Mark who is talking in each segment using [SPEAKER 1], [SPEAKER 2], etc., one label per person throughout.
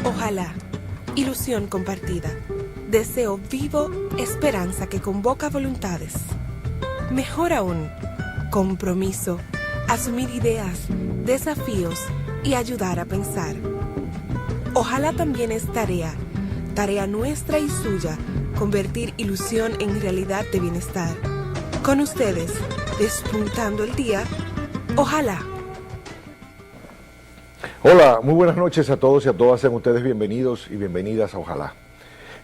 [SPEAKER 1] Ojalá, ilusión compartida, deseo vivo, esperanza que convoca voluntades. Mejor aún, compromiso, asumir ideas, desafíos y ayudar a pensar. Ojalá también es tarea nuestra y suya, convertir ilusión en realidad de bienestar. Con ustedes, despuntando el día, ojalá.
[SPEAKER 2] Hola, muy buenas noches a todos y a todas. Sean ustedes bienvenidos y bienvenidas a Ojalá.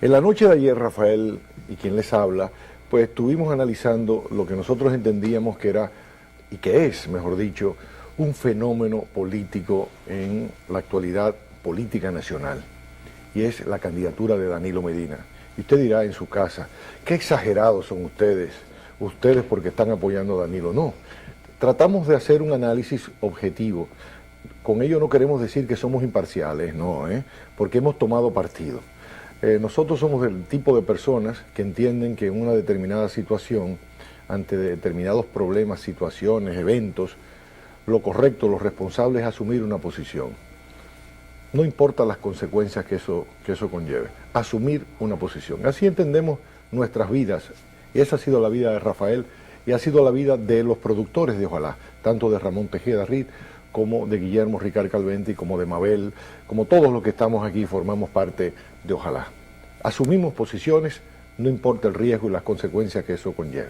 [SPEAKER 2] En la noche de ayer, Rafael y quien les habla, pues estuvimos analizando lo que nosotros entendíamos que era, y que es, mejor dicho, un fenómeno político en la actualidad política nacional, y es la candidatura de Danilo Medina. Y usted dirá en su casa, qué exagerados son ustedes porque están apoyando a Danilo. No, tratamos de hacer un análisis objetivo. Con ello no queremos decir que somos imparciales, no, porque hemos tomado partido. Nosotros somos del tipo de personas que entienden que en una determinada situación, ante determinados problemas, situaciones, eventos, lo correcto, lo responsable es asumir una posición. No importa las consecuencias que eso conlleve, asumir una posición. Así entendemos nuestras vidas, y esa ha sido la vida de Rafael, y ha sido la vida de los productores de Ojalá, tanto de Ramón Tejeda Reed, como de Guillermo Ricard Calventi, como de Mabel, como todos los que estamos aquí formamos parte de Ojalá. Asumimos posiciones, no importa el riesgo y las consecuencias que eso conlleve.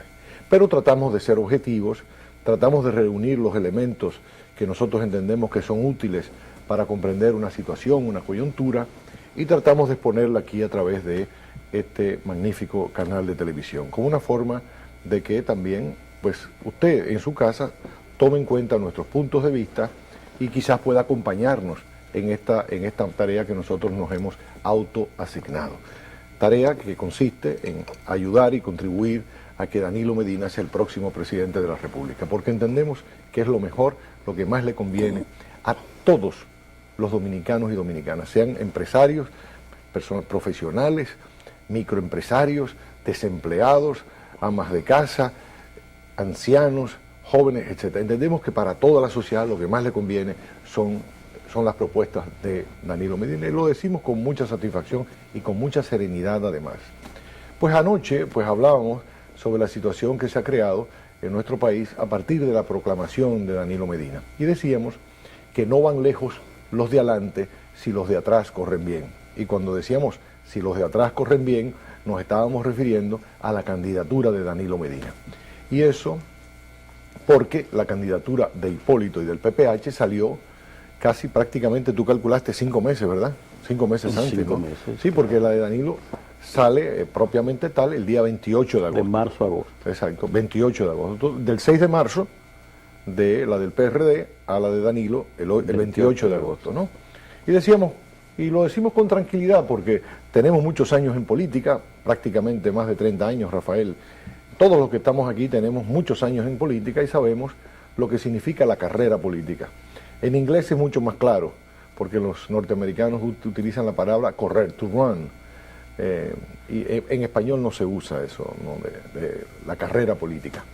[SPEAKER 2] Pero tratamos de ser objetivos, tratamos de reunir los elementos que nosotros entendemos que son útiles para comprender una situación, una coyuntura, y tratamos de exponerla aquí a través de este magnífico canal de televisión, como una forma de que también, pues, usted en su casa tome en cuenta nuestros puntos de vista y quizás pueda acompañarnos en esta tarea que nosotros nos hemos autoasignado. Tarea que consiste en ayudar y contribuir a que Danilo Medina sea el próximo presidente de la República, porque entendemos que es lo mejor, lo que más le conviene a todos los dominicanos y dominicanas, sean empresarios, personas profesionales, microempresarios, desempleados, amas de casa, ancianos, jóvenes, etc. Entendemos que para toda la sociedad lo que más le conviene son las propuestas de Danilo Medina, y lo decimos con mucha satisfacción y con mucha serenidad además. Pues anoche hablábamos sobre la situación que se ha creado en nuestro país a partir de la proclamación de Danilo Medina, y decíamos que no van lejos los de adelante si los de atrás corren bien. Y cuando decíamos si los de atrás corren bien, nos estábamos refiriendo a la candidatura de Danilo Medina. Y eso porque la candidatura de Hipólito y del PPH salió casi prácticamente, tú calculaste 5 meses, ¿verdad? 5 meses antes,
[SPEAKER 3] 5
[SPEAKER 2] ¿no?
[SPEAKER 3] meses.
[SPEAKER 2] Sí, porque la de Danilo sale propiamente tal el día 28 de agosto.
[SPEAKER 3] De marzo a agosto.
[SPEAKER 2] Exacto, 28 de agosto. Del 6 de marzo, de la del PRD a la de Danilo, el 28 de agosto, ¿no? Y decíamos, y lo decimos con tranquilidad porque tenemos muchos años en política, prácticamente más de 30 años, Rafael. Todos los que estamos aquí tenemos muchos años en política y sabemos lo que significa la carrera política. En inglés es mucho más claro, porque los norteamericanos utilizan la palabra correr, to run, y en español no se usa eso, ¿no? de la carrera política.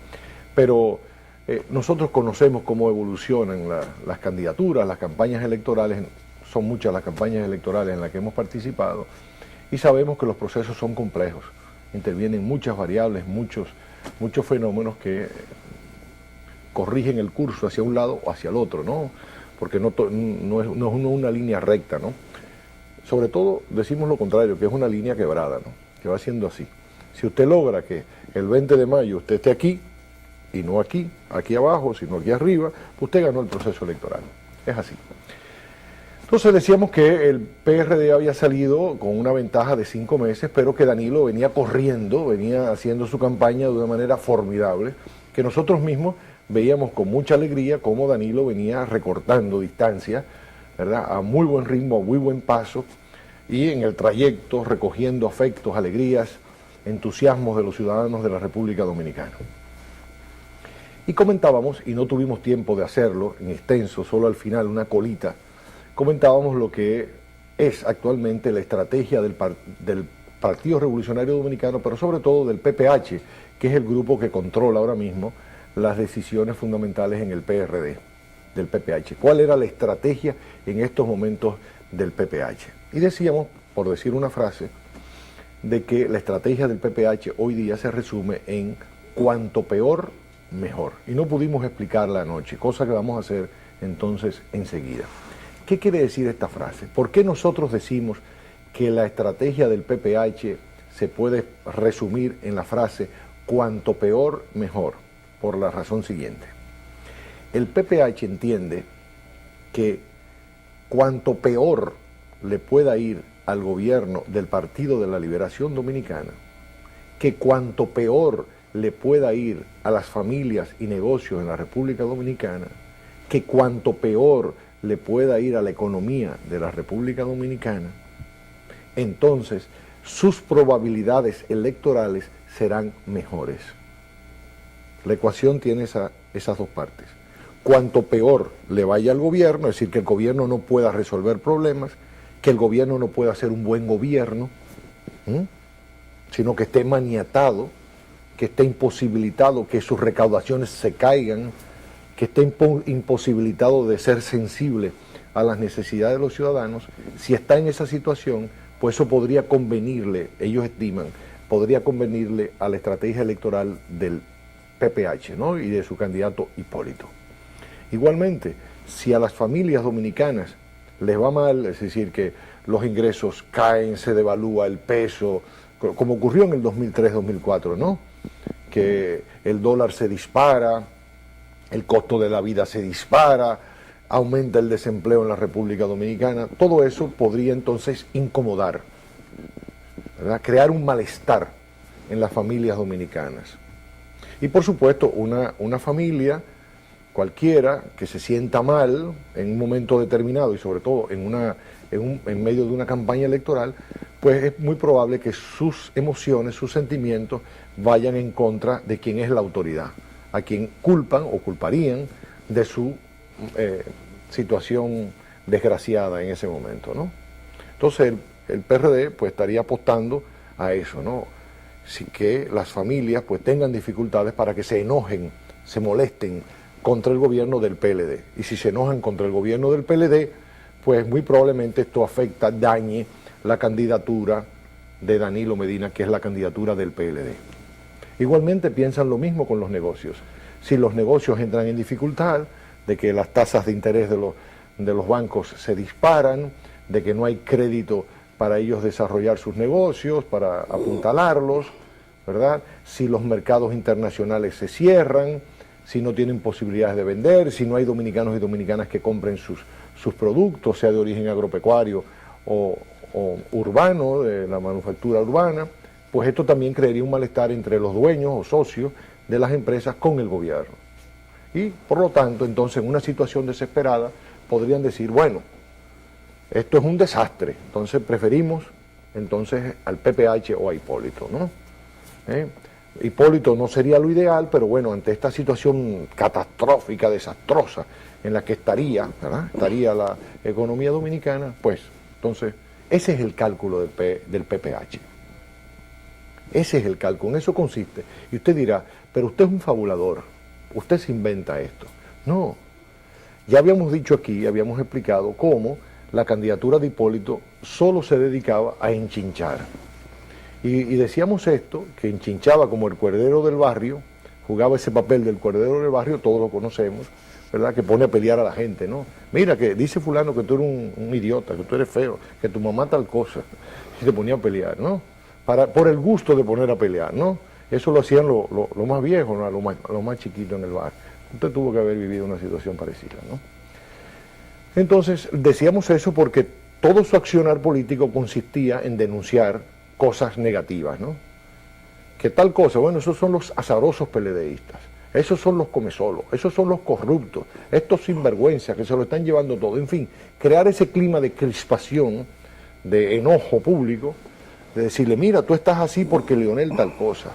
[SPEAKER 2] Pero nosotros conocemos cómo evolucionan las candidaturas, las campañas electorales, son muchas las campañas electorales en las que hemos participado, y sabemos que los procesos son complejos. Intervienen muchas variables, muchos fenómenos que corrigen el curso hacia un lado o hacia el otro, ¿no? Porque no es una línea recta, ¿no? Sobre todo decimos lo contrario, que es una línea quebrada, ¿no? Que va siendo así. Si usted logra que el 20 de mayo usted esté aquí, y no aquí abajo, sino aquí arriba, usted ganó el proceso electoral. Es así. Entonces decíamos que el PRD había salido con una ventaja de 5 meses, pero que Danilo venía corriendo, venía haciendo su campaña de una manera formidable, que nosotros mismos veíamos con mucha alegría cómo Danilo venía recortando distancia, ¿verdad?, a muy buen ritmo, a muy buen paso, y en el trayecto recogiendo afectos, alegrías, entusiasmos de los ciudadanos de la República Dominicana. Y comentábamos, y no tuvimos tiempo de hacerlo en extenso, solo al final una colita, comentábamos lo que es actualmente la estrategia del Partido Revolucionario Dominicano, pero sobre todo del PPH, que es el grupo que controla ahora mismo las decisiones fundamentales en el PRD, del PPH. ¿Cuál era la estrategia en estos momentos del PPH? Y decíamos, por decir una frase, de que la estrategia del PPH hoy día se resume en cuanto peor, mejor. Y no pudimos explicarla anoche, cosa que vamos a hacer entonces enseguida. ¿Qué quiere decir esta frase? ¿Por qué nosotros decimos que la estrategia del PPH se puede resumir en la frase cuanto peor, mejor? Por la razón siguiente. El PPH entiende que cuanto peor le pueda ir al gobierno del Partido de la Liberación Dominicana, que cuanto peor le pueda ir a las familias y negocios en la República Dominicana, que cuanto peor le pueda ir a la economía de la República Dominicana, entonces sus probabilidades electorales serán mejores. La ecuación tiene esas dos partes. Cuanto peor le vaya al gobierno, es decir, que el gobierno no pueda resolver problemas, que el gobierno no pueda hacer un buen gobierno, sino que esté maniatado, que esté imposibilitado, que sus recaudaciones se caigan, que esté imposibilitado de ser sensible a las necesidades de los ciudadanos. Si está en esa situación, pues eso podría convenirle, ellos estiman, podría convenirle a la estrategia electoral del PPH, ¿no? Y de su candidato Hipólito. Igualmente, si a las familias dominicanas les va mal, es decir, que los ingresos caen, se devalúa el peso, como ocurrió en el 2003-2004, ¿no? Que el dólar se dispara, el costo de la vida se dispara, aumenta el desempleo en la República Dominicana, todo eso podría entonces incomodar, ¿verdad? Crear un malestar en las familias dominicanas. Y por supuesto, una familia cualquiera que se sienta mal en un momento determinado y sobre todo en medio de una campaña electoral, pues es muy probable que sus emociones, sus sentimientos vayan en contra de quien es la autoridad, a quien culpan o culparían de su situación desgraciada en ese momento, ¿no? Entonces el PRD pues estaría apostando a eso, ¿no? Sí, que las familias pues tengan dificultades para que se enojen, se molesten contra el gobierno del PLD. Y si se enojan contra el gobierno del PLD, pues muy probablemente esto afecta, dañe la candidatura de Danilo Medina, que es la candidatura del PLD. Igualmente piensan lo mismo con los negocios. Si los negocios entran en dificultad, de que las tasas de interés de los bancos se disparan, de que no hay crédito para ellos desarrollar sus negocios, para apuntalarlos, ¿verdad? Si los mercados internacionales se cierran, si no tienen posibilidades de vender, si no hay dominicanos y dominicanas que compren sus productos, sea de origen agropecuario o urbano, de la manufactura urbana, pues esto también crearía un malestar entre los dueños o socios de las empresas con el gobierno. Y por lo tanto, entonces, en una situación desesperada, podrían decir, bueno, esto es un desastre, entonces preferimos entonces al PPH o a Hipólito, ¿no? Hipólito no sería lo ideal, pero bueno, ante esta situación catastrófica, desastrosa, en la que estaría, ¿verdad? Estaría la economía dominicana, pues, entonces, ese es el cálculo del PPH. Ese es el cálculo, en eso consiste. Y usted dirá, pero usted es un fabulador, usted se inventa esto. No, ya habíamos dicho aquí, habíamos explicado cómo la candidatura de Hipólito solo se dedicaba a enchinchar. Y decíamos esto, que enchinchaba como el cuerdero del barrio, jugaba ese papel del cuerdero del barrio, todos lo conocemos, ¿verdad? Que pone a pelear a la gente, ¿no? Mira, que dice fulano que tú eres un idiota, que tú eres feo, que tu mamá tal cosa, y te ponía a pelear, ¿no? Por el gusto de poner a pelear, ¿no? Eso lo hacían los más viejos, ¿no? Los más chiquitos en el barrio. Usted tuvo que haber vivido una situación parecida, ¿no? Entonces, decíamos eso porque todo su accionar político consistía en denunciar cosas negativas, ¿no? ¿Qué tal cosa? Bueno, esos son los azarosos peledeístas, esos son los comesolos, esos son los corruptos, estos sinvergüenzas que se lo están llevando todo. En fin, crear ese clima de crispación, de enojo público, de decirle, mira, tú estás así porque Leonel tal cosa,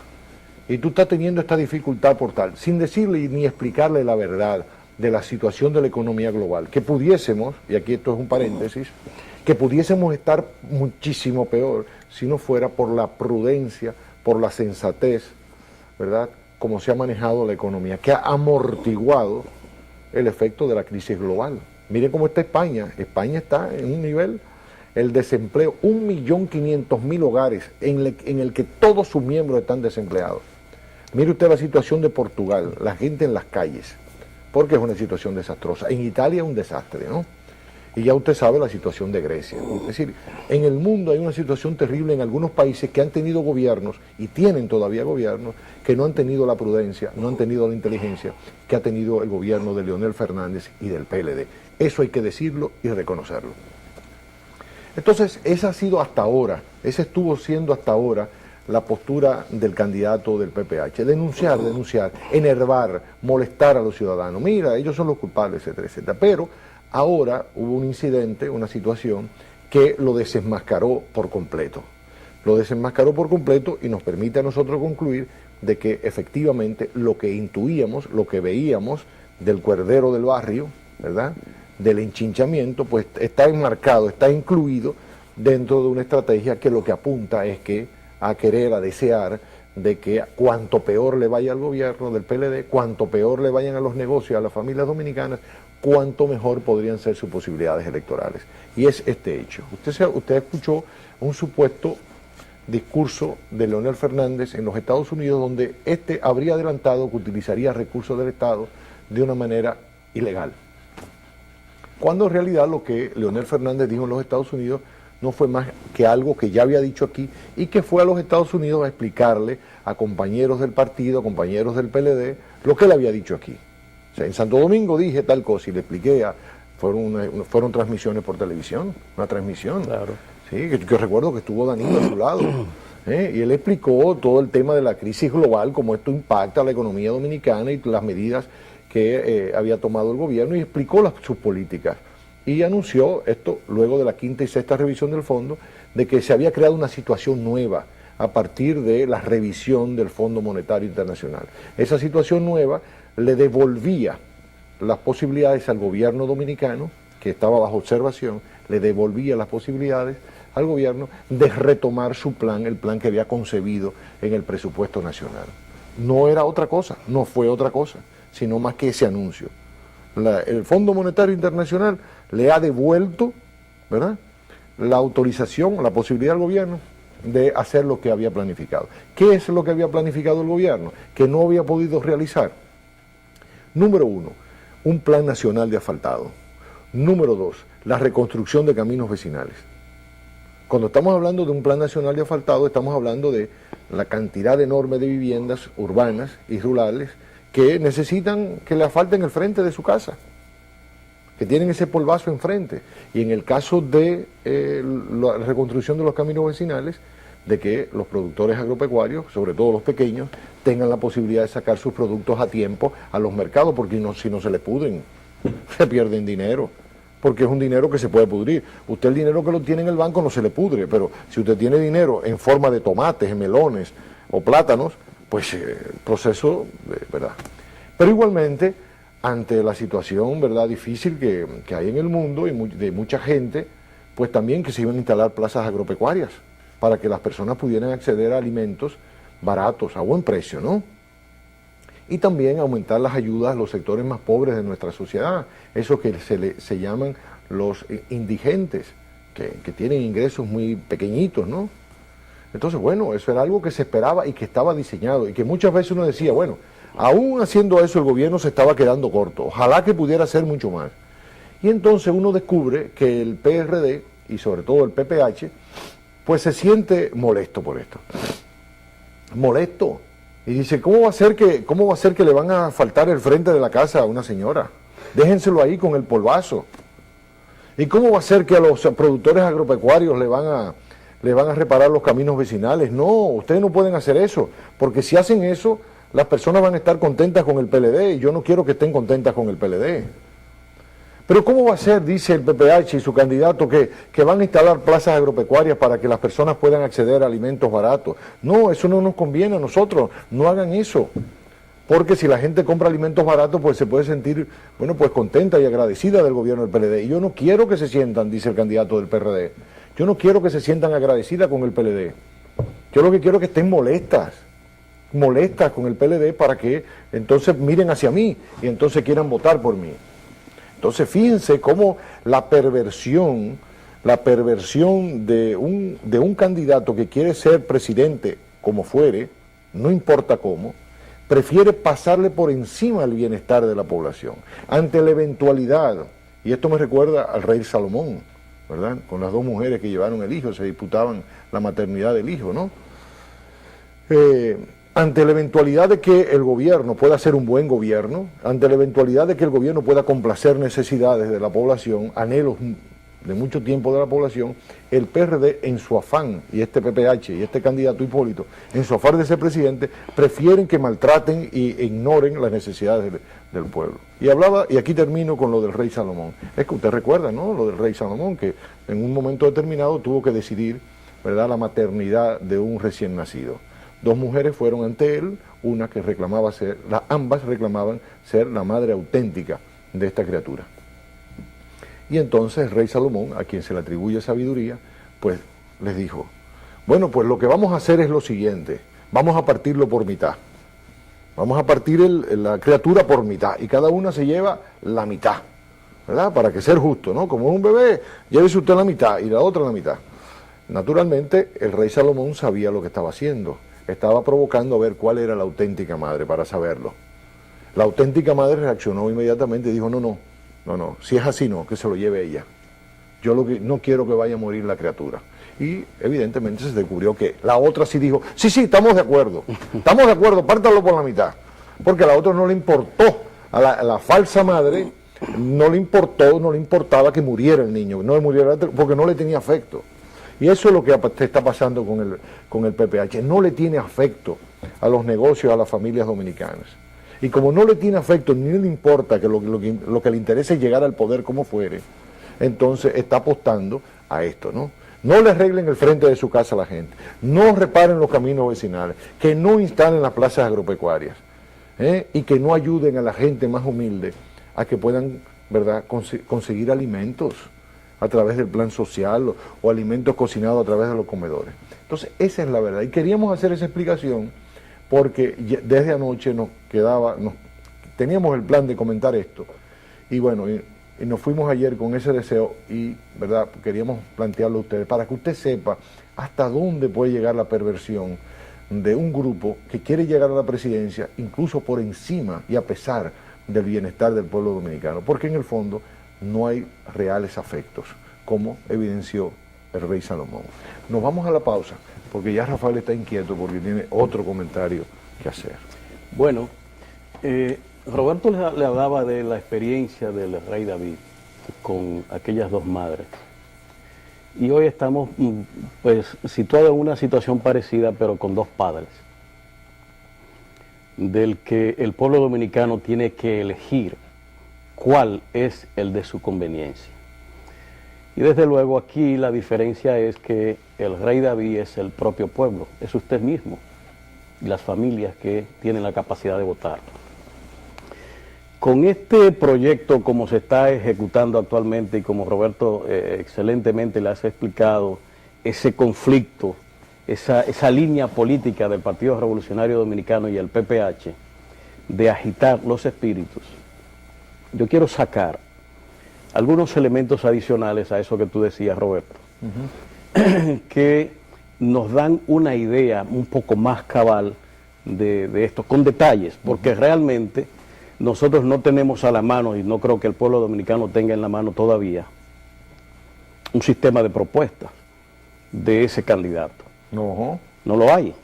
[SPEAKER 2] y tú estás teniendo esta dificultad por tal, sin decirle ni explicarle la verdad de la situación de la economía global, que pudiésemos, y aquí esto es un paréntesis, que pudiésemos estar muchísimo peor si no fuera por la prudencia, por la sensatez, ¿verdad?, como se ha manejado la economía, que ha amortiguado el efecto de la crisis global. Miren cómo está España. España está en un nivel el desempleo, 1.500.000 hogares en el que todos sus miembros están desempleados. Mire usted la situación de Portugal, la gente en las calles, porque es una situación desastrosa. En Italia es un desastre, ¿no? Y ya usted sabe la situación de Grecia. Es decir, en el mundo hay una situación terrible en algunos países que han tenido gobiernos, y tienen todavía gobiernos, que no han tenido la prudencia, no han tenido la inteligencia que ha tenido el gobierno de Leonel Fernández y del PLD. Eso hay que decirlo y reconocerlo. Entonces, esa ha sido hasta ahora, esa estuvo siendo hasta ahora la postura del candidato del PPH, denunciar, enervar, molestar a los ciudadanos. Mira, ellos son los culpables, etcétera, etcétera. Pero ahora hubo un incidente, una situación que lo desenmascaró por completo. Lo desenmascaró por completo y nos permite a nosotros concluir de que efectivamente lo que intuíamos, lo que veíamos del cuerdero del barrio, ¿verdad?, del enchinchamiento, pues está enmarcado, está incluido dentro de una estrategia que lo que apunta es que a querer, a desear de que cuanto peor le vaya al gobierno del PLD, cuanto peor le vayan a los negocios, a las familias dominicanas, cuanto mejor podrían ser sus posibilidades electorales. Y es este hecho. Usted escuchó un supuesto discurso de Leonel Fernández en los Estados Unidos donde este habría adelantado que utilizaría recursos del Estado de una manera ilegal. Cuando en realidad lo que Leonel Fernández dijo en los Estados Unidos no fue más que algo que ya había dicho aquí y que fue a los Estados Unidos a explicarle a compañeros del partido, a compañeros del PLD, lo que él había dicho aquí. O sea, en Santo Domingo dije tal cosa y le expliqué, fueron transmisiones por televisión, una transmisión.
[SPEAKER 3] Claro.
[SPEAKER 2] Sí, que recuerdo que estuvo Danilo a su lado. Y él explicó todo el tema de la crisis global, cómo esto impacta a la economía dominicana y las medidas que había tomado el gobierno y explicó sus políticas. Y anunció esto luego de la quinta y sexta revisión del fondo, de que se había creado una situación nueva a partir de la revisión del Fondo Monetario Internacional. Esa situación nueva le devolvía las posibilidades al gobierno dominicano, que estaba bajo observación, le devolvía las posibilidades al gobierno de retomar su plan, el plan que había concebido en el presupuesto nacional. No era otra cosa, no fue otra cosa, sino más que ese anuncio. El Fondo Monetario Internacional le ha devuelto, ¿verdad?, la autorización, la posibilidad al gobierno de hacer lo que había planificado. ¿Qué es lo que había planificado el gobierno? Que no había podido realizar. Número 1, un plan nacional de asfaltado. Número 2, la reconstrucción de caminos vecinales. Cuando estamos hablando de un plan nacional de asfaltado, estamos hablando de la cantidad enorme de viviendas urbanas y rurales que necesitan que le asfalten el frente de su casa, que tienen ese polvazo enfrente. Y en el caso de la reconstrucción de los caminos vecinales, de que los productores agropecuarios, sobre todo los pequeños, tengan la posibilidad de sacar sus productos a tiempo a los mercados, porque si no se les pudren, se pierden dinero, porque es un dinero que se puede pudrir. Usted el dinero que lo tiene en el banco no se le pudre, pero si usted tiene dinero en forma de tomates, melones o plátanos, pues el proceso, ¿verdad? Pero igualmente, ante la situación, ¿verdad?, difícil que hay en el mundo y de mucha gente, pues también que se iban a instalar plazas agropecuarias para que las personas pudieran acceder a alimentos baratos, a buen precio, ¿no? Y también aumentar las ayudas a los sectores más pobres de nuestra sociedad, esos que se llaman los indigentes, que tienen ingresos muy pequeñitos, ¿no? Entonces, bueno, eso era algo que se esperaba y que estaba diseñado y que muchas veces uno decía, bueno, aún haciendo eso el gobierno se estaba quedando corto, ojalá que pudiera hacer mucho más. Y entonces uno descubre que el PRD y sobre todo el PPH, pues se siente molesto por esto. Molesto. Y dice, ¿cómo va a ser que le van a faltar el frente de la casa a una señora? Déjenselo ahí con el polvazo. ¿Y cómo va a ser que a los productores agropecuarios le van a reparar los caminos vecinales? No, ustedes no pueden hacer eso, porque si hacen eso, las personas van a estar contentas con el PLD, y yo no quiero que estén contentas con el PLD. Pero ¿cómo va a ser, dice el PPH y su candidato, que van a instalar plazas agropecuarias para que las personas puedan acceder a alimentos baratos? No, eso no nos conviene a nosotros, no hagan eso. Porque si la gente compra alimentos baratos, pues se puede sentir, bueno, pues contenta y agradecida del gobierno del PLD. Y yo no quiero que se sientan, dice el candidato del PRD, yo no quiero que se sientan agradecidas con el PLD. Yo lo que quiero es que estén molestas con el PLD para que entonces miren hacia mí y entonces quieran votar por mí. Entonces fíjense cómo la perversión la perversión de un candidato que quiere ser presidente como fuere, no importa cómo, prefiere pasarle por encima el bienestar de la población, ante la eventualidad, y esto me recuerda al rey Salomón, ¿verdad? Con las dos mujeres que llevaron el hijo, se disputaban la maternidad del hijo, ¿no? Ante la eventualidad de que el gobierno pueda ser un buen gobierno, ante la eventualidad de que el gobierno pueda complacer necesidades de la población, anhelos de mucho tiempo de la población, el PRD en su afán, y este PPH y este candidato Hipólito, en su afán de ser presidente, prefieren que maltraten e ignoren las necesidades del pueblo. Y aquí termino con lo del rey Salomón. Es que usted recuerda, ¿no?, lo del rey Salomón, que en un momento determinado tuvo que decidir, ¿verdad?, la maternidad de un recién nacido. Dos mujeres fueron ante él, una que reclamaba ambas reclamaban ser la madre auténtica de esta criatura. Y entonces el rey Salomón, a quien se le atribuye sabiduría, pues les dijo, bueno, pues lo que vamos a hacer es lo siguiente, vamos a partirlo por mitad. Vamos a partir la criatura por mitad y cada una se lleva la mitad, ¿verdad? Para que sea justo, ¿no? Como un bebé, llévese usted la mitad y la otra la mitad. Naturalmente, el rey Salomón sabía lo que estaba haciendo. Estaba provocando a ver cuál era la auténtica madre para saberlo. La auténtica madre reaccionó inmediatamente y dijo, no, si es así no, que se lo lleve ella. Yo no quiero que vaya a morir la criatura. Y evidentemente se descubrió que la otra sí dijo, sí, estamos de acuerdo, pártalo por la mitad. Porque a la otra no le importó, a la falsa madre no le importaba que muriera el niño, porque no le tenía afecto. Y eso es lo que está pasando con el PPH, no le tiene afecto a los negocios, a las familias dominicanas. Y como no le tiene afecto, ni le importa que lo que le interesa es llegar al poder como fuere, entonces está apostando a esto, ¿no? No le arreglen el frente de su casa a la gente, no reparen los caminos vecinales, que no instalen las plazas agropecuarias, y que no ayuden a la gente más humilde a que puedan, ¿verdad?, conseguir alimentos a través del plan social o alimentos cocinados a través de los comedores. Entonces, esa es la verdad. Y queríamos hacer esa explicación porque desde anoche teníamos el plan de comentar esto. Y bueno, y nos fuimos ayer con ese deseo y, ¿verdad?, queríamos plantearlo a ustedes para que usted sepa hasta dónde puede llegar la perversión de un grupo que quiere llegar a la presidencia incluso por encima y a pesar del bienestar del pueblo dominicano. Porque en el fondo no hay reales afectos, como evidenció el rey Salomón. Nos vamos a la pausa, porque ya Rafael está inquieto porque tiene otro comentario que hacer.
[SPEAKER 3] Bueno, Roberto le hablaba de la experiencia del rey David con aquellas dos madres. Y hoy estamos pues situados en una situación parecida, pero con dos padres, del que el pueblo dominicano tiene que elegir cuál es el de su conveniencia. Y desde luego aquí la diferencia es que el rey David es el propio pueblo, es usted mismo y las familias que tienen la capacidad de votar. Con este proyecto, como se está ejecutando actualmente y como Roberto excelentemente le ha explicado, ese conflicto, esa línea política del Partido Revolucionario Dominicano y el PPH de agitar los espíritus, yo quiero sacar algunos elementos adicionales a eso que tú decías, Roberto, que nos dan una idea un poco más cabal de esto, con detalles, porque realmente nosotros no tenemos a la mano, y no creo que el pueblo dominicano tenga en la mano todavía, un sistema de propuestas de ese candidato. No lo hay.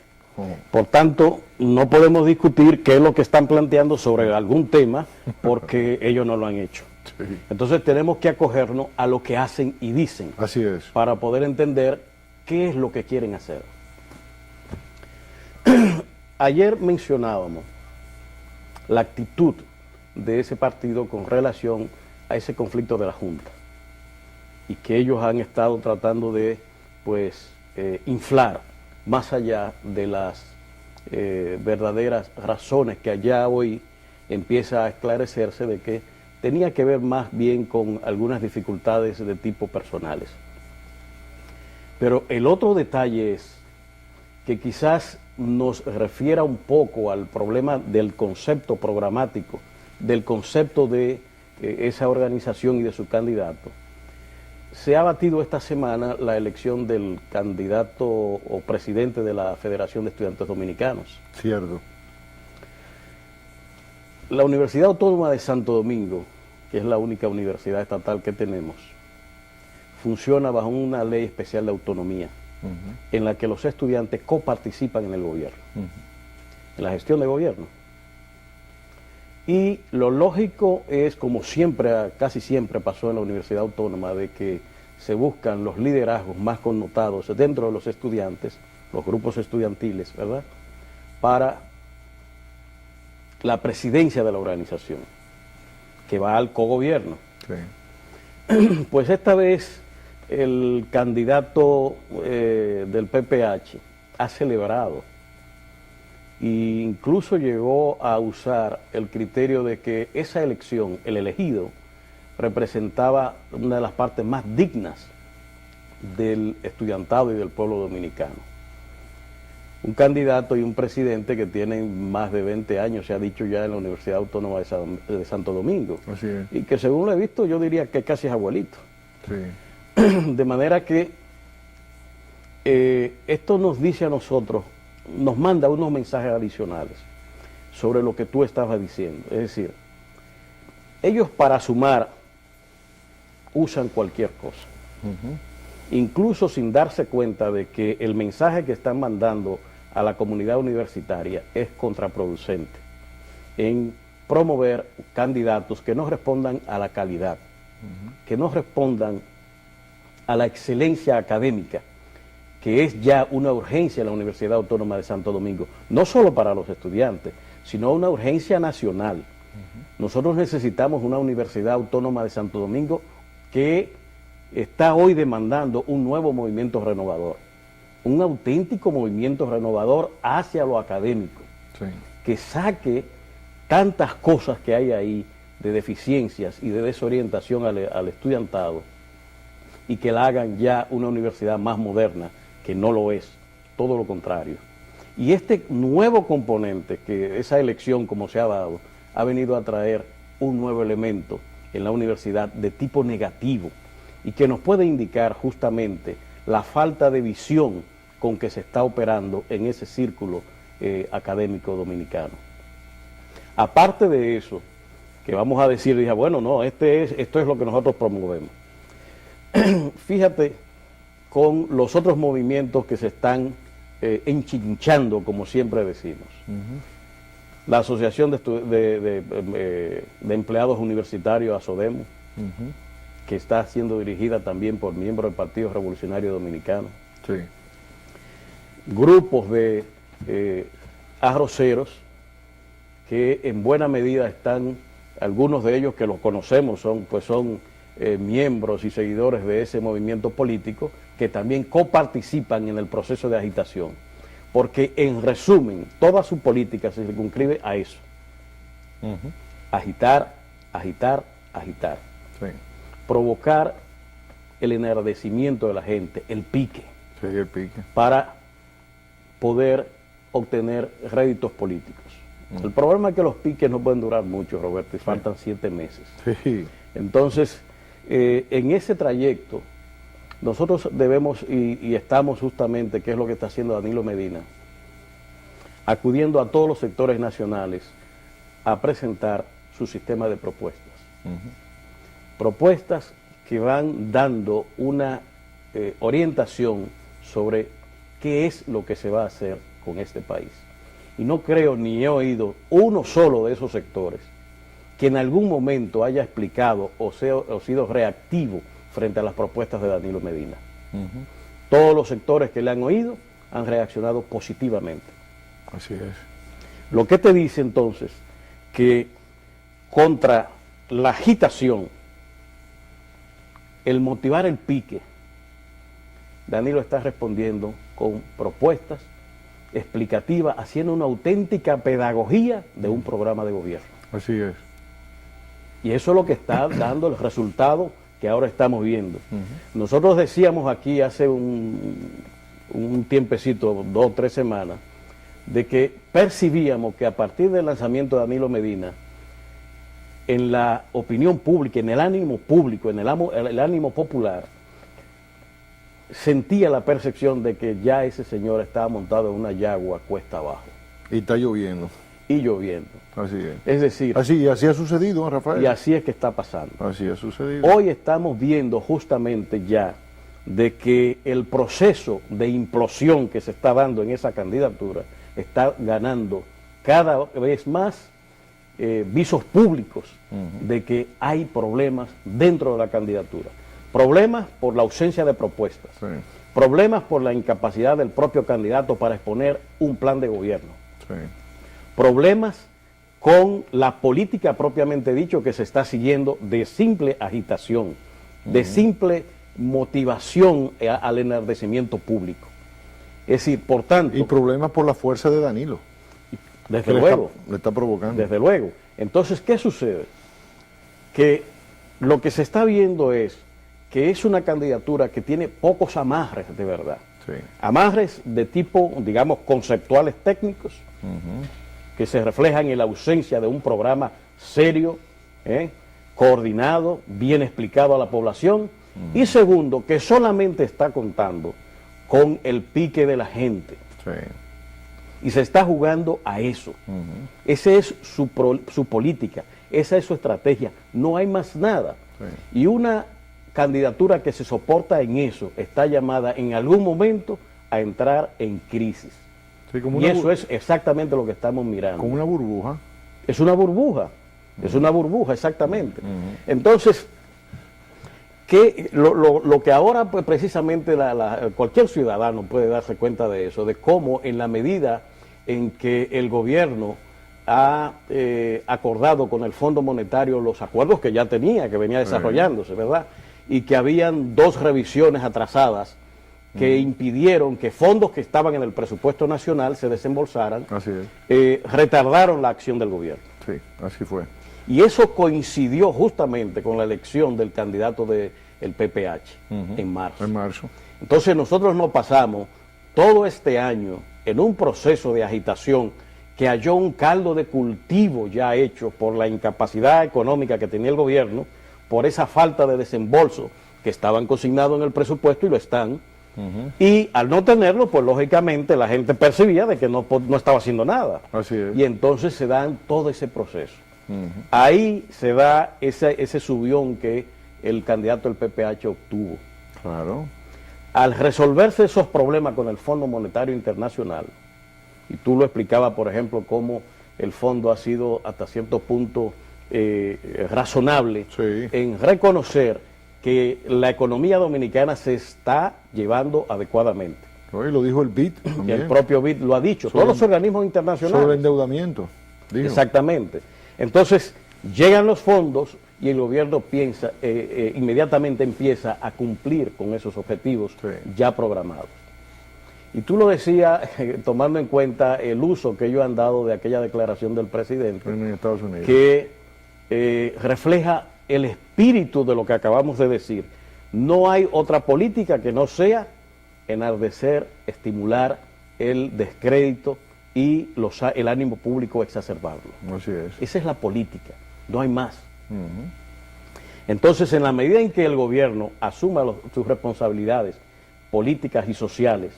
[SPEAKER 3] Por tanto, no podemos discutir qué es lo que están planteando sobre algún tema porque ellos no lo han hecho. Sí. Entonces tenemos que acogernos a lo que hacen y dicen.
[SPEAKER 2] Así es.
[SPEAKER 3] Para poder entender qué es lo que quieren hacer. Ayer mencionábamos la actitud de ese partido con relación a ese conflicto de la Junta y que ellos han estado tratando de inflar más allá de las verdaderas razones que allá hoy empieza a esclarecerse de que tenía que ver más bien con algunas dificultades de tipo personales. Pero el otro detalle es que quizás nos refiera un poco al problema del concepto programático, del concepto de esa organización y de su candidato, se ha batido esta semana la elección del candidato o presidente de la Federación de Estudiantes Dominicanos.
[SPEAKER 2] Cierto.
[SPEAKER 3] La Universidad Autónoma de Santo Domingo, que es la única universidad estatal que tenemos, funciona bajo una ley especial de autonomía, en la que los estudiantes coparticipan en el gobierno, en la gestión de gobierno. Y lo lógico es, como siempre, casi siempre pasó en la Universidad Autónoma, de que se buscan los liderazgos más connotados dentro de los estudiantes, los grupos estudiantiles, ¿verdad?, para la presidencia de la organización, que va al cogobierno. Sí. Pues esta vez el candidato del PPH ha celebrado e incluso llegó a usar el criterio de que esa elección, el elegido, representaba una de las partes más dignas del estudiantado y del pueblo dominicano. Un candidato y un presidente que tienen más de 20 años, se ha dicho ya, en la Universidad Autónoma de Santo Domingo. Así es. Y que según lo he visto, yo diría que casi es abuelito. Sí. De manera que esto nos dice a nosotros, nos manda unos mensajes adicionales sobre lo que tú estabas diciendo. Es decir, ellos para sumar usan cualquier cosa. Incluso sin darse cuenta de que el mensaje que están mandando a la comunidad universitaria es contraproducente en promover candidatos que no respondan a la calidad, que no respondan a la excelencia académica, que es ya una urgencia en la Universidad Autónoma de Santo Domingo, no solo para los estudiantes, sino una urgencia nacional. Nosotros necesitamos una Universidad Autónoma de Santo Domingo que está hoy demandando un nuevo movimiento renovador, un auténtico movimiento renovador hacia lo académico, sí, que saque tantas cosas que hay ahí de deficiencias y de desorientación al estudiantado y que la hagan ya una universidad más moderna, que no lo es, todo lo contrario. Y este nuevo componente, que esa elección como se ha dado, ha venido a traer un nuevo elemento en la universidad de tipo negativo y que nos puede indicar justamente la falta de visión con que se está operando en ese círculo académico dominicano. Aparte de eso, que vamos a decir, dije, bueno, no, esto es lo que nosotros promovemos. Fíjate con los otros movimientos que se están enchinchando, como siempre decimos. La Asociación de Empleados Universitarios, ASODEMO, que está siendo dirigida también por miembros del Partido Revolucionario Dominicano. Sí. Grupos de arroceros que en buena medida están, algunos de ellos que los conocemos, son miembros y seguidores de ese movimiento político, que también coparticipan en el proceso de agitación. Porque en resumen, toda su política se circunscribe a eso. Agitar, agitar, agitar. Sí. Provocar el enardecimiento de la gente, el pique. Sí, el pique. Para poder obtener réditos políticos. El problema es que los piques no pueden durar mucho, Roberto, y faltan 7 meses. Sí. Entonces, en ese trayecto, nosotros debemos, y estamos justamente, que es lo que está haciendo Danilo Medina, acudiendo a todos los sectores nacionales a presentar su sistema de propuestas. Propuestas que van dando una orientación sobre qué es lo que se va a hacer con este país. Y no creo ni he oído uno solo de esos sectores que en algún momento haya explicado o sido reactivo frente a las propuestas de Danilo Medina. Todos los sectores que le han oído han reaccionado positivamente. Así es. Lo que te dice entonces que contra la agitación, el motivar el pique, Danilo está respondiendo con propuestas explicativas, haciendo una auténtica pedagogía de un programa de gobierno. Así es. Y eso es lo que está dando el resultado que ahora estamos viendo. Nosotros decíamos aquí hace un tiempecito, 2 o 3 semanas, de que percibíamos que a partir del lanzamiento de Danilo Medina, en la opinión pública, en el ánimo público, en el ánimo popular, sentía la percepción de que ya ese señor estaba montado en una yagua cuesta abajo.
[SPEAKER 2] Y está lloviendo.
[SPEAKER 3] Y lloviendo.
[SPEAKER 2] Así es.
[SPEAKER 3] Es decir,
[SPEAKER 2] Así ha sucedido, Rafael.
[SPEAKER 3] y así es que está pasando.
[SPEAKER 2] Así ha sucedido.
[SPEAKER 3] Hoy estamos viendo justamente ya de que el proceso de implosión que se está dando en esa candidatura está ganando cada vez más visos públicos de que hay problemas dentro de la candidatura. Problemas por la ausencia de propuestas.
[SPEAKER 2] Sí,
[SPEAKER 3] Problemas por la incapacidad del propio candidato para exponer un plan de gobierno.
[SPEAKER 2] sí.
[SPEAKER 3] Problemas con la política propiamente dicho que se está siguiendo de simple agitación, de simple motivación al enardecimiento público. Es decir, por tanto...
[SPEAKER 2] Y problemas por la fuerza de Danilo.
[SPEAKER 3] Desde
[SPEAKER 2] que
[SPEAKER 3] luego.
[SPEAKER 2] le está provocando.
[SPEAKER 3] Desde luego. Entonces, ¿qué sucede? Que lo que se está viendo es que es una candidatura que tiene pocos amarres de verdad.
[SPEAKER 2] Sí.
[SPEAKER 3] Amarres de tipo, digamos, conceptuales técnicos, que se reflejan en la ausencia de un programa serio, coordinado, bien explicado a la población. Y segundo, que solamente está contando con el pique de la gente.
[SPEAKER 2] Sí.
[SPEAKER 3] Y se está jugando a eso. Esa es su política, esa es su estrategia. No hay más nada.
[SPEAKER 2] Sí.
[SPEAKER 3] Y una candidatura que se soporta en eso está llamada en algún momento a entrar en crisis.
[SPEAKER 2] Sí, como
[SPEAKER 3] Y
[SPEAKER 2] una
[SPEAKER 3] eso es exactamente lo que estamos mirando.
[SPEAKER 2] como una burbuja.
[SPEAKER 3] Es una burbuja, es una burbuja, exactamente. Entonces, lo que ahora pues, precisamente cualquier ciudadano puede darse cuenta de eso, de cómo en la medida en que el gobierno ha acordado con el Fondo Monetario los acuerdos que ya tenía, que venía desarrollándose, ¿verdad? Y que habían 2 revisiones atrasadas que impidieron que fondos que estaban en el presupuesto nacional se desembolsaran,
[SPEAKER 2] Así es.
[SPEAKER 3] retardaron la acción del gobierno.
[SPEAKER 2] Sí, así fue.
[SPEAKER 3] Y eso coincidió justamente con la elección del candidato del PPH en marzo.
[SPEAKER 2] En marzo.
[SPEAKER 3] Entonces nosotros nos pasamos todo este año en un proceso de agitación que halló un caldo de cultivo ya hecho por la incapacidad económica que tenía el gobierno, por esa falta de desembolso que estaban consignados en el presupuesto y lo están. Y al no tenerlo, pues lógicamente la gente percibía de que no estaba haciendo nada.
[SPEAKER 2] Así es.
[SPEAKER 3] Y entonces se dan todo ese proceso. Ahí se da ese subión que el candidato del PPH obtuvo.
[SPEAKER 2] Claro.
[SPEAKER 3] Al resolverse esos problemas con el Fondo Monetario Internacional, y tú lo explicabas, por ejemplo, cómo el fondo ha sido hasta cierto punto razonable
[SPEAKER 2] Sí.
[SPEAKER 3] en reconocer que la economía dominicana se está llevando adecuadamente.
[SPEAKER 2] Hoy lo dijo el BID
[SPEAKER 3] Y
[SPEAKER 2] también.
[SPEAKER 3] el propio BID lo ha dicho,
[SPEAKER 2] Sobre-
[SPEAKER 3] todos los organismos internacionales.
[SPEAKER 2] Sobre endeudamiento. Dijo.
[SPEAKER 3] Exactamente. Entonces, llegan los fondos y el gobierno piensa, inmediatamente empieza a cumplir con esos objetivos
[SPEAKER 2] Sí.
[SPEAKER 3] ya programados. Y tú lo decías, tomando en cuenta el uso que ellos han dado de aquella declaración del presidente,
[SPEAKER 2] En Estados Unidos.
[SPEAKER 3] que refleja el espíritu de lo que acabamos de decir. No hay otra política que no sea enardecer, estimular el descrédito y el ánimo público exacerbarlo.
[SPEAKER 2] Así es.
[SPEAKER 3] Esa es la política, no hay más. Entonces, en la medida en que el gobierno asuma sus responsabilidades políticas y sociales,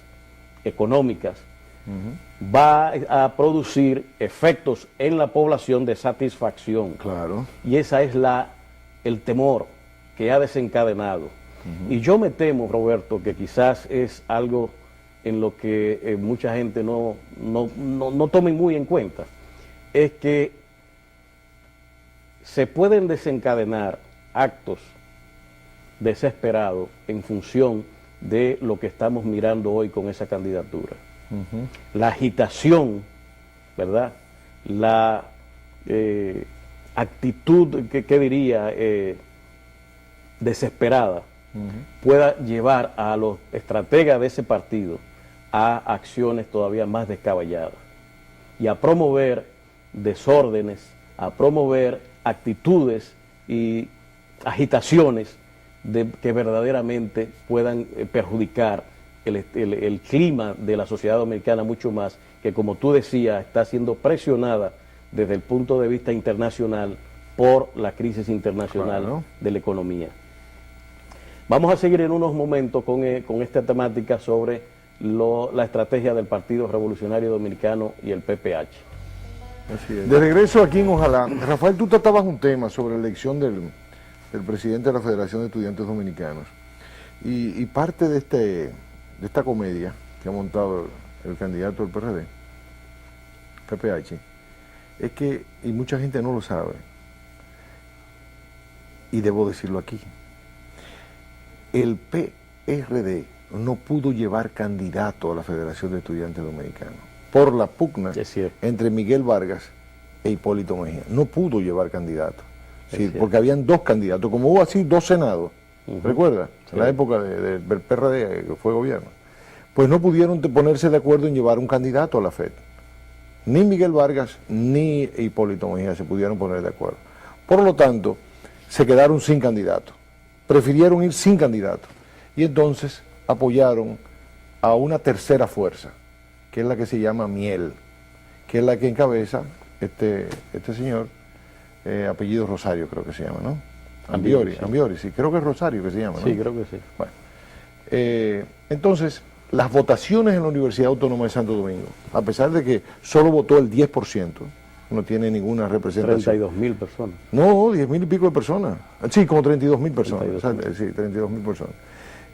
[SPEAKER 3] económicas, va a producir efectos en la población de satisfacción.
[SPEAKER 2] Claro.
[SPEAKER 3] Y esa es el temor que ha desencadenado. Y yo me temo, Roberto, que quizás es algo en lo que mucha gente no tome muy en cuenta, es que se pueden desencadenar actos desesperados en función de lo que estamos mirando hoy con esa candidatura. La agitación, ¿verdad? La actitud, ¿qué diría? Desesperada, pueda llevar a los estrategas de ese partido a acciones todavía más descabelladas y a promover desórdenes, a promover actitudes y agitaciones que verdaderamente puedan perjudicar el clima de la sociedad dominicana mucho más, que como tú decías, está siendo presionada desde el punto de vista internacional por la crisis internacional
[SPEAKER 2] Claro.
[SPEAKER 3] de la economía. Vamos a seguir en unos momentos con esta temática sobre la estrategia del Partido Revolucionario Dominicano y el PPH.
[SPEAKER 2] Así es. De regreso aquí en Ojalá, Rafael, tú tratabas un tema sobre la elección del presidente de la Federación de Estudiantes Dominicanos. Y parte de esta comedia que ha montado el candidato del PRD, PPH, es que, y mucha gente no lo sabe, y debo decirlo aquí, el PRD no pudo llevar candidato a la Federación de Estudiantes Dominicanos por la pugna entre Miguel Vargas e Hipólito Mejía. No pudo llevar candidato, sí, porque habían dos candidatos, como hubo así dos senados, ¿recuerda? Sí. En la época del PRD que fue gobierno. Pues no pudieron ponerse de acuerdo en llevar un candidato a la FED. Ni Miguel Vargas ni Hipólito Mejía se pudieron poner de acuerdo. Por lo tanto, se quedaron sin candidato. Prefirieron ir sin candidato. Y entonces apoyaron a una tercera fuerza, que es la que se llama Miel, que es la que encabeza este señor, apellido Rosario creo que se llama, ¿no? Ambiori, sí. Ambiori, sí, creo que es Rosario que se llama, ¿no?
[SPEAKER 3] Sí, creo que sí.
[SPEAKER 2] Bueno, entonces, las votaciones en la Universidad Autónoma de Santo Domingo, a pesar de que solo votó el 10%, no tiene ninguna representación.
[SPEAKER 3] 32.000 personas.
[SPEAKER 2] No, 10.000 y pico de personas. Sí, como 32.000 personas. 32.000. Sí, 32.000 personas.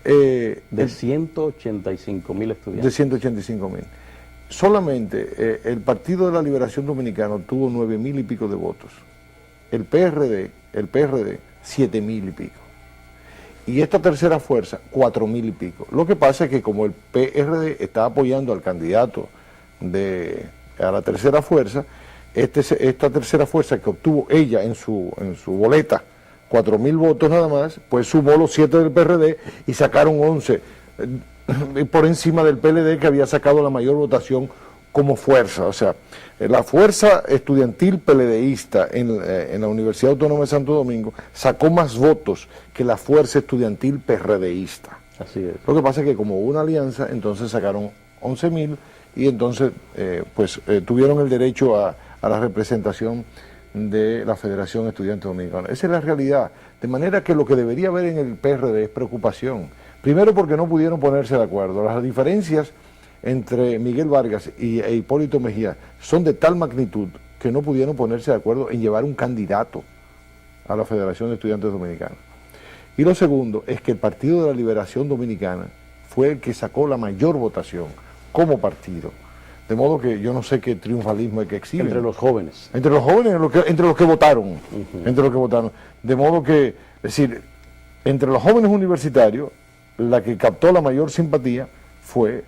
[SPEAKER 3] De 185.000 estudiantes.
[SPEAKER 2] De 185.000. Solamente el Partido de la Liberación Dominicana tuvo 9.000 y pico de votos. El PRD, 7.000 y pico. Y esta tercera fuerza, 4.000 y pico. Lo que pasa es que como el PRD está apoyando al candidato a la tercera fuerza, esta tercera fuerza que obtuvo ella en su boleta, 4.000 votos nada más, pues sumó los 7 del PRD y sacaron 11 por encima del PLD, que había sacado la mayor votación como fuerza. O sea, la fuerza estudiantil PLDista en la Universidad Autónoma de Santo Domingo sacó más votos que la fuerza estudiantil PRDista.
[SPEAKER 3] Así es.
[SPEAKER 2] Lo que pasa es que como hubo una alianza, entonces sacaron 11.000 y entonces tuvieron el derecho a la representación de la Federación Estudiantes Dominicana. Esa es la realidad. De manera que lo que debería haber en el PRD es preocupación. Primero porque no pudieron ponerse de acuerdo. Las diferencias entre Miguel Vargas e Hipólito Mejía son de tal magnitud que no pudieron ponerse de acuerdo en llevar un candidato a la Federación de Estudiantes Dominicanos. Y lo segundo es que el Partido de la Liberación Dominicana fue el que sacó la mayor votación como partido. De modo que yo no sé qué triunfalismo hay que exhibir.
[SPEAKER 3] Entre los jóvenes.
[SPEAKER 2] Entre los jóvenes, entre los que votaron. Entre los que votaron. De modo que, es decir, entre los jóvenes universitarios, la que captó la mayor simpatía fue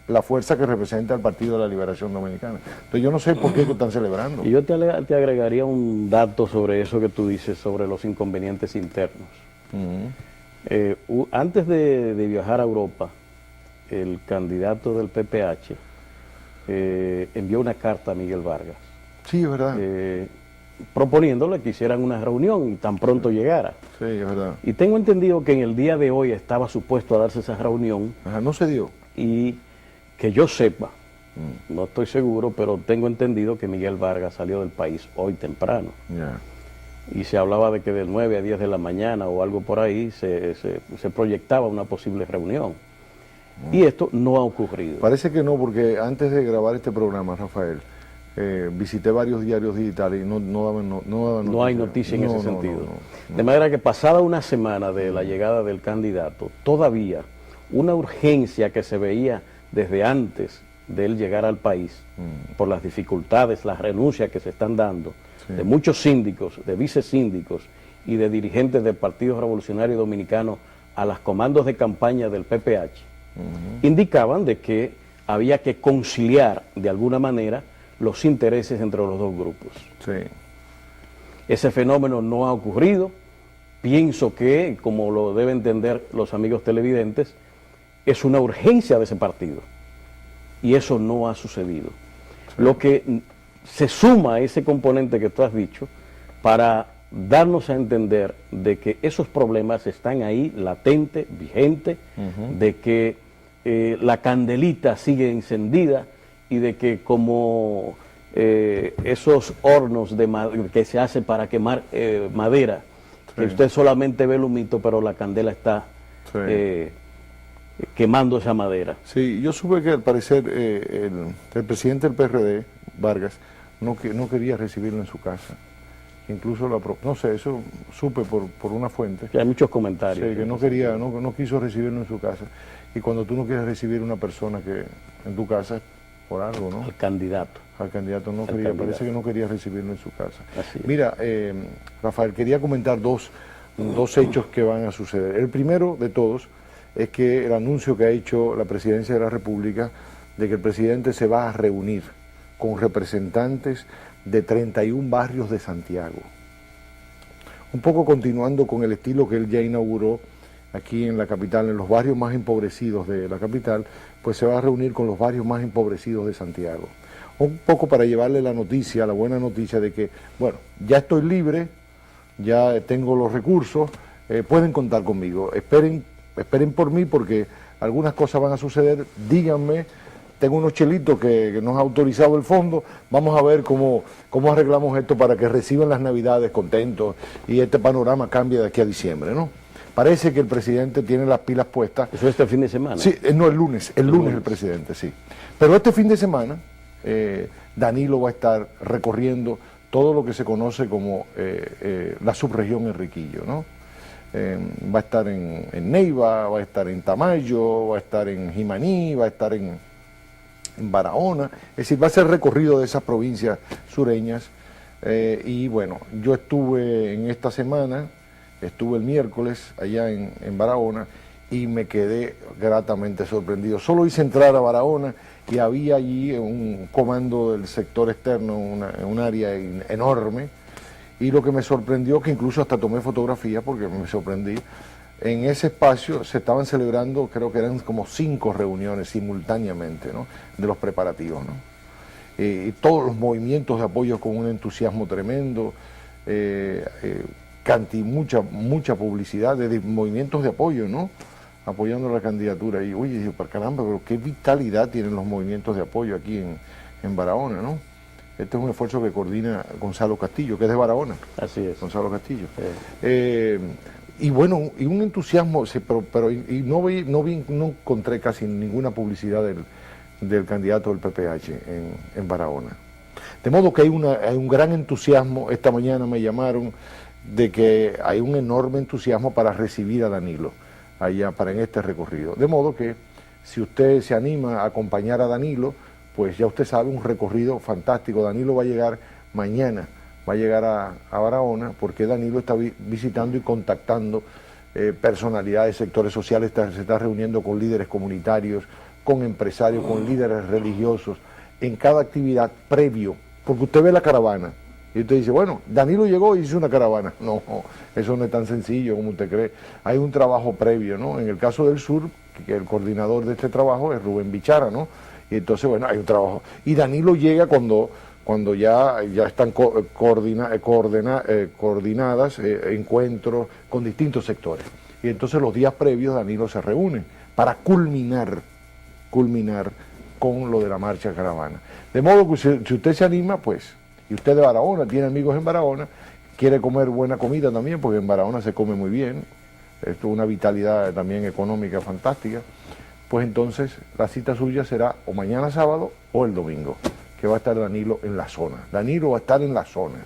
[SPEAKER 2] la fuerza que representa al Partido de la Liberación Dominicana. Entonces yo no sé por qué lo están celebrando.
[SPEAKER 3] Y yo te agregaría un dato sobre eso que tú dices, sobre los inconvenientes internos. Antes de viajar a Europa, el candidato del PPH envió una carta a Miguel Vargas.
[SPEAKER 2] Sí, es verdad.
[SPEAKER 3] Proponiéndole que hicieran una reunión y tan pronto llegara.
[SPEAKER 2] Sí, es verdad.
[SPEAKER 3] Y tengo entendido que en el día de hoy estaba supuesto a darse esa reunión.
[SPEAKER 2] Ajá, no se dio.
[SPEAKER 3] Y que yo sepa, no estoy seguro, pero tengo entendido que Miguel Vargas salió del país hoy temprano.
[SPEAKER 2] Yeah.
[SPEAKER 3] Y se hablaba de que de 9 a 10 de la mañana o algo por ahí se proyectaba una posible reunión. Y esto no ha ocurrido.
[SPEAKER 2] Parece que no, porque antes de grabar este programa, Rafael, visité varios diarios digitales y no daban noticia.
[SPEAKER 3] No hay noticia en ese sentido. De manera que pasada una semana de la llegada del candidato, todavía una urgencia que se veía desde antes de él llegar al país, por las dificultades, las renuncias que se están dando, de muchos síndicos, de vicesíndicos y de dirigentes del Partido Revolucionario Dominicano a los comandos de campaña del PPH, indicaban de que había que conciliar de alguna manera los intereses entre los dos grupos.
[SPEAKER 2] Sí.
[SPEAKER 3] Ese fenómeno no ha ocurrido. Pienso que, como lo deben entender los amigos televidentes, es una urgencia de ese partido. Y eso no ha sucedido. Sí. Lo que se suma a ese componente que tú has dicho para darnos a entender de que esos problemas están ahí, latente, vigente, de que la candelita sigue encendida y de que como esos hornos que se hacen para quemar madera, que usted solamente ve el humito, pero la candela está
[SPEAKER 2] Sí.
[SPEAKER 3] Quemando esa madera.
[SPEAKER 2] Sí, yo supe que al parecer el presidente del PRD, Vargas, no quería recibirlo en su casa. Incluso, no sé, eso supe por una fuente.
[SPEAKER 3] Que hay muchos comentarios.
[SPEAKER 2] Sí, que no quiso recibirlo en su casa. Y cuando tú no quieres recibir a una persona que en tu casa es por algo, ¿no?
[SPEAKER 3] Al candidato.
[SPEAKER 2] Al candidato no
[SPEAKER 3] Al
[SPEAKER 2] quería,
[SPEAKER 3] candidato.
[SPEAKER 2] parece que no quería recibirlo en su casa.
[SPEAKER 3] Así es.
[SPEAKER 2] Mira, Rafael, quería comentar dos hechos que van a suceder. El primero de todos es que el anuncio que ha hecho la Presidencia de la República de que el presidente se va a reunir con representantes de 31 barrios de Santiago. Un poco continuando con el estilo que él ya inauguró aquí en la capital, en los barrios más empobrecidos de la capital, pues se va a reunir con los barrios más empobrecidos de Santiago. Un poco para llevarle la noticia, la buena noticia de que, bueno, ya estoy libre, ya tengo los recursos, pueden contar conmigo, esperen por mí porque algunas cosas van a suceder, díganme, tengo unos chelitos que nos ha autorizado el fondo, vamos a ver cómo arreglamos esto para que reciban las Navidades contentos y este panorama cambie de aquí a diciembre, ¿no? Parece que el presidente tiene las pilas puestas.
[SPEAKER 3] ¿Eso es este fin de semana?
[SPEAKER 2] Sí, no, el lunes el presidente, sí. Pero este fin de semana Danilo va a estar recorriendo todo lo que se conoce como la subregión Enriquillo, ¿no? Va a estar en Neiva, va a estar en Tamayo, va a estar en Jimaní, va a estar en Barahona, es decir, va a ser recorrido de esas provincias sureñas. Y bueno, yo estuve en esta semana, estuve el miércoles allá en Barahona y me quedé gratamente sorprendido. Solo hice entrar a Barahona y había allí un comando del sector externo, un área enorme, y lo que me sorprendió, que incluso hasta tomé fotografía porque me sorprendí, en ese espacio se estaban celebrando, creo que eran como 5 reuniones simultáneamente, ¿no?, de los preparativos, ¿no? Y todos los movimientos de apoyo con un entusiasmo tremendo, mucha publicidad de movimientos de apoyo, ¿no?, apoyando la candidatura. Y oye, dije, caramba, pero qué vitalidad tienen los movimientos de apoyo aquí en Barahona, ¿no? Este es un esfuerzo que coordina Gonzalo Castillo, que es de Barahona.
[SPEAKER 3] Así es.
[SPEAKER 2] Gonzalo Castillo.
[SPEAKER 3] Sí.
[SPEAKER 2] Y bueno, y un entusiasmo, pero no encontré casi ninguna publicidad del candidato del PPH en Barahona. De modo que hay un gran entusiasmo. Esta mañana me llamaron de que hay un enorme entusiasmo para recibir a Danilo allá en este recorrido. De modo que si usted se anima a acompañar a Danilo, pues ya usted sabe, un recorrido fantástico. Danilo va a llegar mañana, va a llegar a Barahona, porque Danilo está visitando y contactando personalidades, sectores sociales, se está reuniendo con líderes comunitarios, con empresarios, con líderes religiosos, en cada actividad previo, porque usted ve la caravana, y usted dice, bueno, Danilo llegó y hizo una caravana. No, eso no es tan sencillo como usted cree. Hay un trabajo previo, ¿no? En el caso del sur, que el coordinador de este trabajo es Rubén Bichara, ¿no? Y entonces, bueno, hay un trabajo. Y Danilo llega cuando ya están coordinadas encuentros con distintos sectores. Y entonces los días previos Danilo se reúne para culminar con lo de la marcha caravana. De modo que si usted se anima, pues, y usted de Barahona, tiene amigos en Barahona, quiere comer buena comida también, porque en Barahona se come muy bien, esto es una vitalidad también económica fantástica, pues entonces la cita suya será o mañana sábado o el domingo, que va a estar Danilo en la zona. Danilo va a estar en la zona.